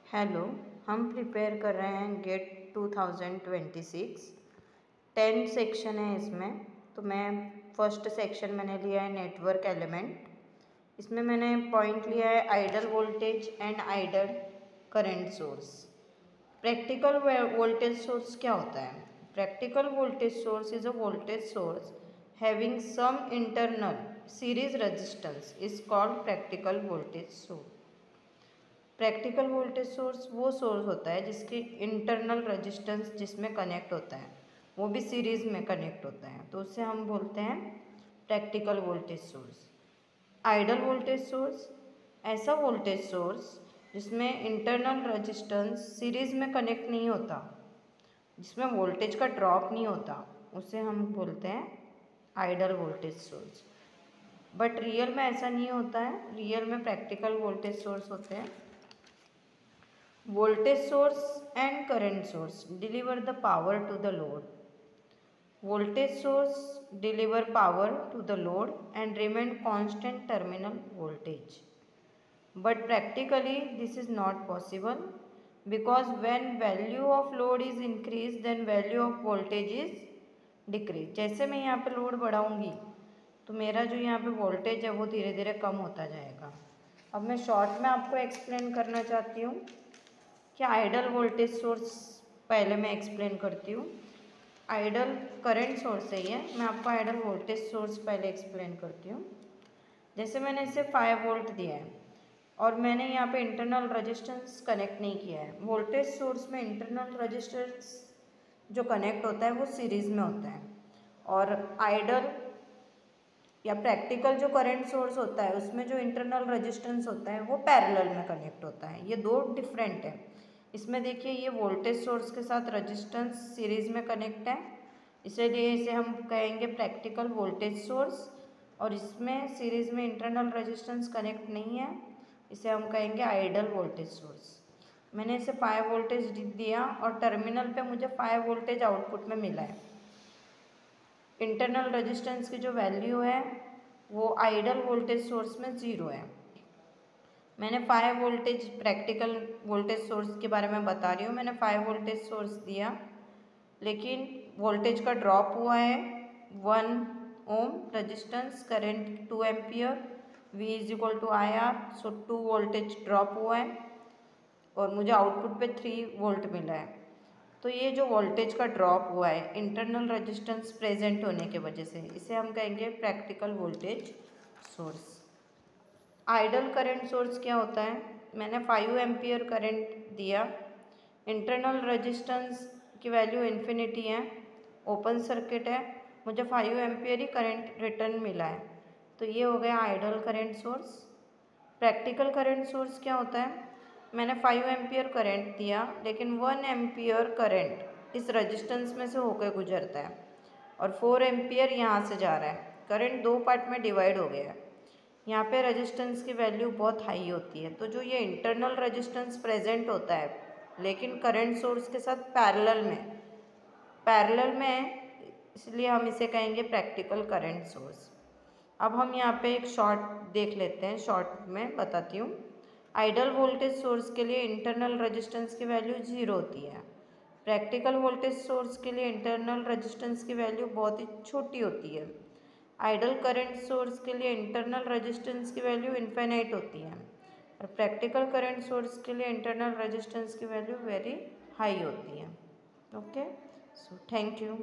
Hello. हम prepare कर रहे हैं गेट 2026। 10 सेक्शन है इसमें। तो मैं फर्स्ट सेक्शन मैंने लिया है नेटवर्क एलिमेंट। इसमें मैंने पॉइंट लिया है ideal voltage and ideal current source. Practical voltage source क्या होता है? Practical voltage source is a voltage source having some internal series resistance is called practical voltage source. Practical voltage source वो source होता है जिसकी internal resistance जिसमें connect होता है वो भी सीरीज़ में कनेक्ट होता है, तो उससे हम बोलते हैं practical voltage source. Ideal voltage source ऐसा वोल्टेज सोर्स जिसमें इंटरनल रेजिस्टेंस सीरीज़ में कनेक्ट नहीं होता, जिसमें वोल्टेज का ड्रॉप नहीं होता, उसे हम बोलते हैं ideal voltage source. But real में ऐसा नहीं होता है। रियल में प्रैक्टिकल वोल्टेज सोर्स होते हैं। Voltage source and current source deliver the power to the load. Voltage source deliver power to the load and remain constant terminal voltage. But practically this is not possible because when value of load is increased then value of voltage is decreased. जैसे मैं यहाँ पे load बढ़ाऊँगी तो मेरा जो यहाँ पे voltage है वो धीरे धीरे कम होता जाएगा। अब मैं शॉर्ट में आपको एक्सप्लेन करना चाहती हूँ कि आइडल वोल्टेज सोर्स पहले मैं एक्सप्लेन करती हूँ। आइडल करंट सोर्स है ये। मैं आपको आइडल वोल्टेज सोर्स पहले एक्सप्लेन करती हूँ। जैसे मैंने इसे 5 वोल्ट दिया है और मैंने यहाँ पे इंटरनल रेजिस्टेंस कनेक्ट नहीं किया है। वोल्टेज सोर्स में इंटरनल रेजिस्टेंस जो कनेक्ट होता है वो सीरीज़ में होता है, और आइडल या प्रैक्टिकल जो करंट सोर्स होता है उसमें जो इंटरनल रेजिस्टेंस होता है वो पैरेलल में कनेक्ट होता है। ये दो डिफरेंट है। इसमें देखिए ये वोल्टेज सोर्स के साथ रेजिस्टेंस सीरीज़ में कनेक्ट है, इसलिए इसे हम कहेंगे प्रैक्टिकल वोल्टेज सोर्स। और इसमें सीरीज़ में इंटरनल रेजिस्टेंस कनेक्ट नहीं है, इसे हम कहेंगे आइडल वोल्टेज सोर्स। मैंने इसे 5 वोल्टेज दिया और टर्मिनल पे मुझे 5 वोल्टेज आउटपुट में मिला है। इंटरनल रेजिस्टेंस की जो वैल्यू है वो आइडल वोल्टेज सोर्स में 0 है। मैंने 5 वोल्टेज प्रैक्टिकल वोल्टेज सोर्स के बारे में बता रही हूँ। मैंने 5 वोल्टेज सोर्स दिया लेकिन वोल्टेज का ड्रॉप हुआ है 1 ohm resistance, current 2 ampere, V is equal to IR, so 2 voltage drop हुआ है और मुझे आउटपुट पे 3 वोल्ट मिला है। तो ये जो वोल्टेज का ड्रॉप हुआ है इंटरनल रेजिस्टेंस प्रेजेंट होने के वजह से, इसे हम कहेंगे practical voltage source. Ideal current source क्या होता है? मैंने 5 एम्पियर करंट दिया, इंटरनल रेजिस्टेंस की वैल्यू इन्फिनिटी है, ओपन सर्किट है, मुझे 5 एम्पियर ही करंट रिटर्न मिला है, तो ये हो गया ideal current source. Practical current source क्या होता है? मैंने 5 एम्पियर करंट दिया लेकिन 1 एम्पियर करंट इस रेजिस्टेंस में से होकर गुजरता है और 4 एम्पियर यहाँ से जा रहा है। करंट दो पार्ट में डिवाइड हो गया है। यहाँ पे रेजिस्टेंस की वैल्यू बहुत हाई होती है, तो जो ये इंटरनल रेजिस्टेंस प्रेजेंट होता है लेकिन करंट सोर्स के साथ पैरेलल में है, इसलिए हम इसे कहेंगे प्रैक्टिकल करंट सोर्स। अब हम यहाँ पे एक शॉर्ट देख लेते हैं। शॉर्ट में बताती हूँ। आइडल वोल्टेज सोर्स के लिए इंटरनल रेजिस्टेंस की वैल्यू 0 होती है। प्रैक्टिकल वोल्टेज सोर्स के लिए इंटरनल रेजिस्टेंस की वैल्यू बहुत ही छोटी होती है। आइडल करंट सोर्स के लिए इंटरनल रेजिस्टेंस की वैल्यू इनफाइनाइट होती है और प्रैक्टिकल करंट सोर्स के लिए इंटरनल रेजिस्टेंस की वैल्यू वेरी हाई होती है। Okay, so thank you.